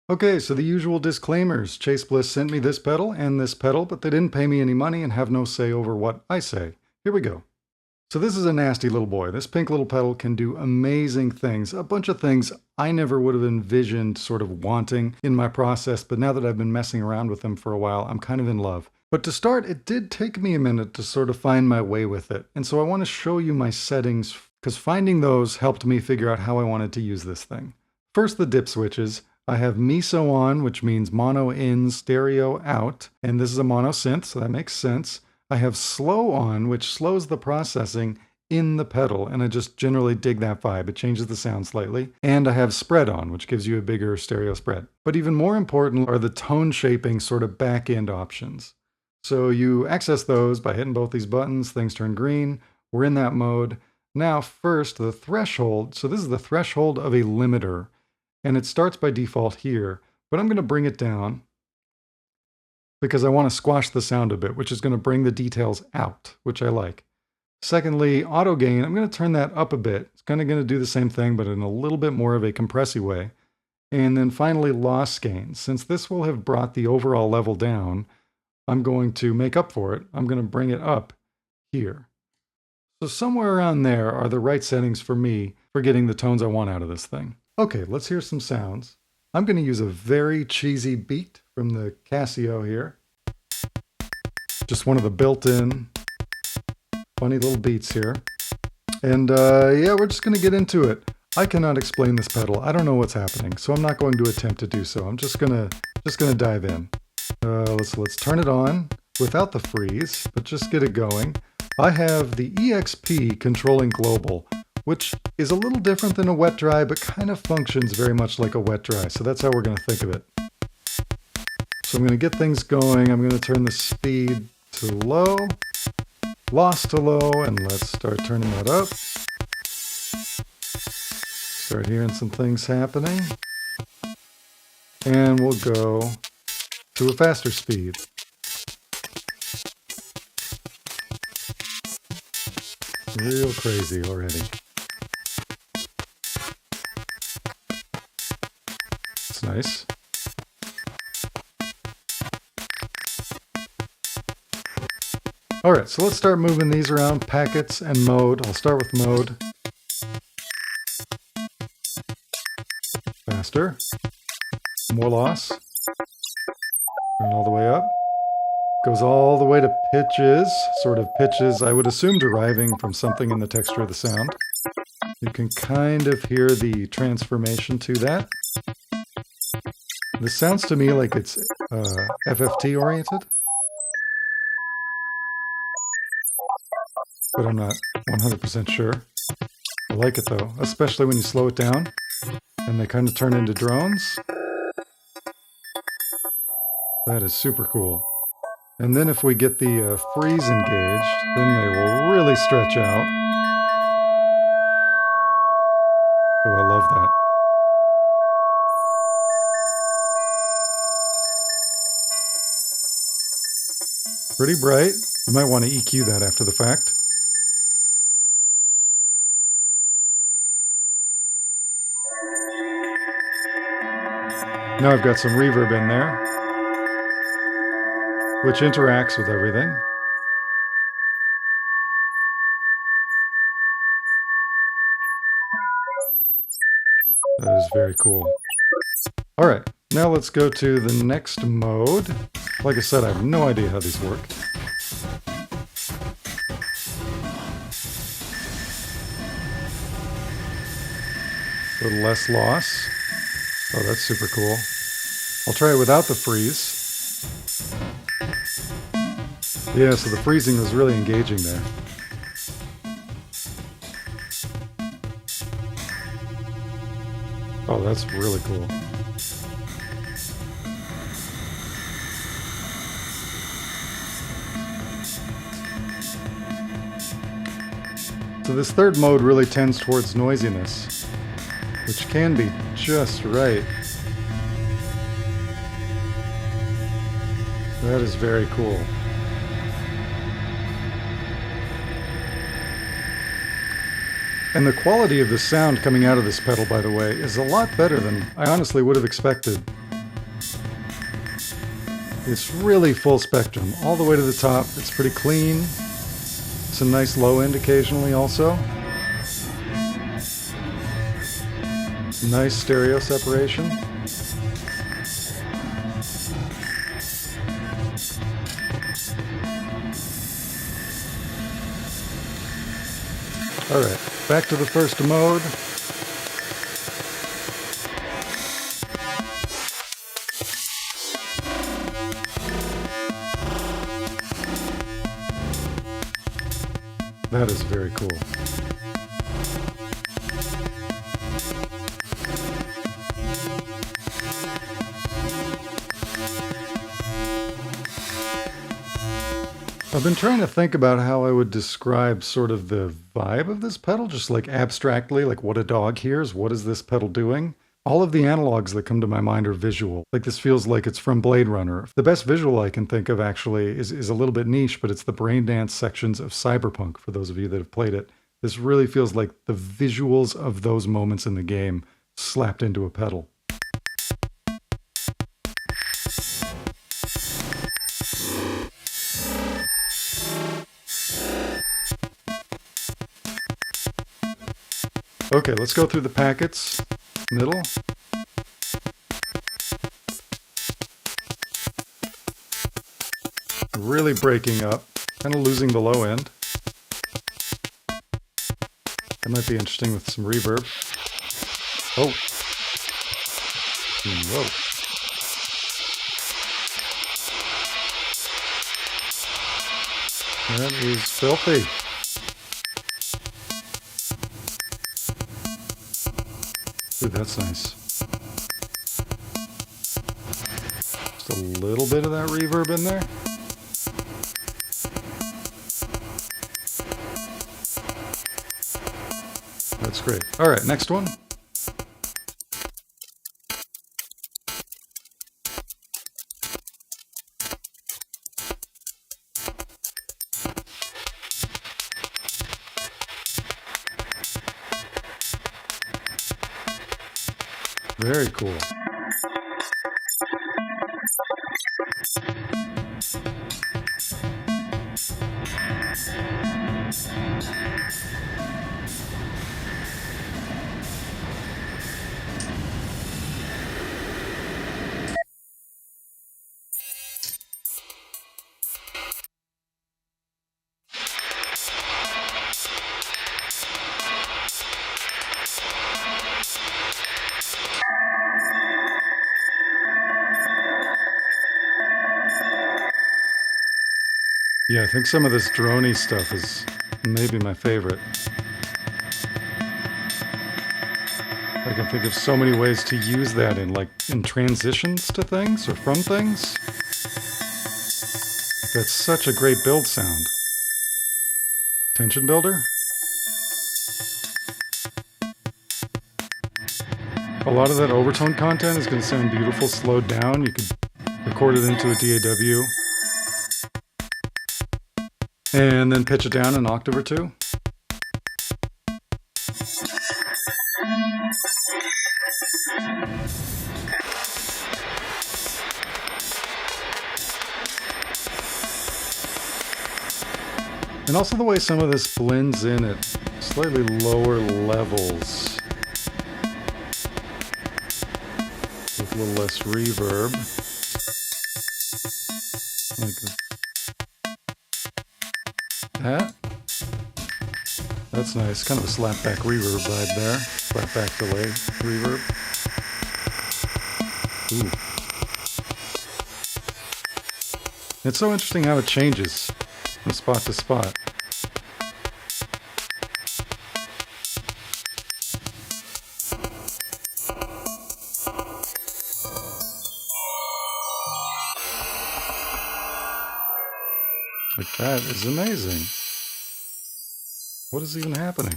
Okay, so the usual disclaimers. Chase Bliss sent me this pedal and this pedal, but they didn't pay me any money and have no say over what I say. Here we go. So this is a nasty little boy. This pink little pedal can do amazing things, a bunch of things I never would have envisioned sort of wanting in my process, but now that I've been messing around with them for a while, I'm kind of in love. But to start, it did take me a minute to sort of find my way with it. And so I want to show you my settings, because finding those helped me figure out how I wanted to use this thing. First, the dip switches. I have MISO on, which means mono in, stereo out, and this is a mono synth, so that makes sense. I have slow on, which slows the processing in the pedal, and I just generally dig that vibe. It changes the sound slightly. And I have spread on, which gives you a bigger stereo spread. But even more important are the tone shaping sort of back-end options. So you access those by hitting both these buttons, things turn green, we're in that mode. Now first, the threshold. So this is the threshold of a limiter. And it starts by default here, but I'm going to bring it down because I want to squash the sound a bit, which is going to bring the details out, which I like. Secondly, auto gain, I'm going to turn that up a bit. It's kind of going to do the same thing, but in a little bit more of a compressy way. And then finally, loss gain. Since this will have brought the overall level down, I'm going to make up for it. I'm going to bring it up here. So somewhere around there are the right settings for me for getting the tones I want out of this thing. Okay, let's hear some sounds. I'm going to use a very cheesy beat from the Casio here. Just one of the built-in funny little beats here. And yeah, we're just going to get into it. I cannot explain this pedal. I don't know what's happening, so I'm not going to attempt to do so. I'm just gonna dive in. Let's turn it on without the freeze, but just get it going. I have the EXP controlling global, which is a little different than a wet dry, but kind of functions very much like a wet dry. So that's how we're going to think of it. So I'm going to get things going. I'm going to turn the speed to low, loss to low, and let's start turning that up. Start hearing some things happening. And we'll go to a faster speed. Real crazy already. It's nice. All right, so let's start moving these around, packets and mode. I'll start with mode. Faster. More loss. Turn all the way up. Goes all the way to pitches, sort of pitches, I would assume deriving from something in the texture of the sound. You can kind of hear the transformation to that. This sounds to me like it's FFT oriented, but I'm not 100% sure. I like it though, especially when you slow it down and they kind of turn into drones. That is super cool. And then if we get the freeze engaged, then they will really stretch out. Oh, I love that. Pretty bright. You might want to EQ that after the fact. Now I've got some reverb in there, which interacts with everything. That is very cool. All right, now let's go to the next mode. Like I said, I have no idea how these work. A little less loss. Oh, that's super cool. I'll try it without the freeze. Yeah, so the freezing was really engaging there. Oh, that's really cool. So this third mode really tends towards noisiness, which can be just right. That is very cool. And the quality of the sound coming out of this pedal, by the way, is a lot better than I honestly would have expected. It's really full spectrum, all the way to the top. It's pretty clean. Some nice low end occasionally also. Nice stereo separation. Alright, back to the first mode. That is very cool. I've been trying to think about how I would describe sort of the vibe of this pedal, just like abstractly, like what a dog hears, what is this pedal doing? All of the analogs that come to my mind are visual. Like this feels like it's from Blade Runner. The best visual I can think of actually is a little bit niche, but it's the brain dance sections of Cyberpunk, for those of you that have played it. This really feels like the visuals of those moments in the game slapped into a pedal. Okay, let's go through the packets. Middle. Really breaking up, kind of losing the low end. That might be interesting with some reverb. Oh. Whoa. That is filthy. Ooh, that's nice. Just a little bit of that reverb in there. That's great. All right, next one. Very cool. Yeah, I think some of this droney stuff is maybe my favorite. I can think of so many ways to use that in transitions to things or from things. That's such a great build sound. Tension builder. A lot of that overtone content is going to sound beautiful slowed down. You could record it into a DAW. And then pitch it down an octave or two. And also the way some of this blends in at slightly lower levels. With a little less reverb. Like that. That's nice. Kind of a slapback reverb vibe there. Slapback delay reverb. Ooh. It's so interesting how it changes from spot to spot. Like that is amazing. What is even happening?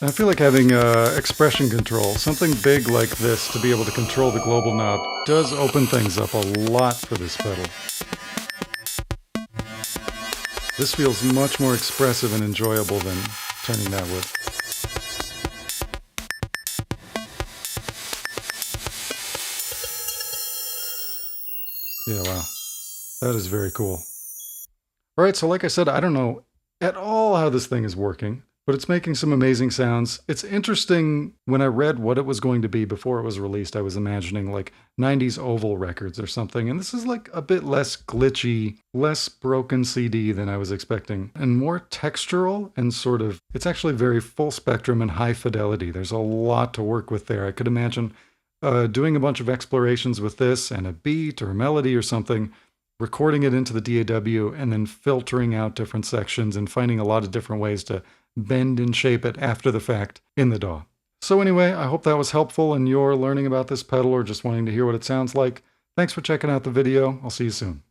I feel like having expression control, something big like this to be able to control the global knob, does open things up a lot for this pedal. This feels much more expressive and enjoyable than turning that would. That is very cool. All right, so like I said, I don't know at all how this thing is working, but it's making some amazing sounds. It's interesting, when I read what it was going to be before it was released, I was imagining like 90s oval records or something, and this is like a bit less glitchy, less broken CD than I was expecting, and more textural and sort of, it's actually very full spectrum and high fidelity. There's a lot to work with there. I could imagine doing a bunch of explorations with this and a beat or a melody or something, recording it into the DAW, and then filtering out different sections and finding a lot of different ways to bend and shape it after the fact in the DAW. So anyway, I hope that was helpful in your learning about this pedal or just wanting to hear what it sounds like. Thanks for checking out the video. I'll see you soon.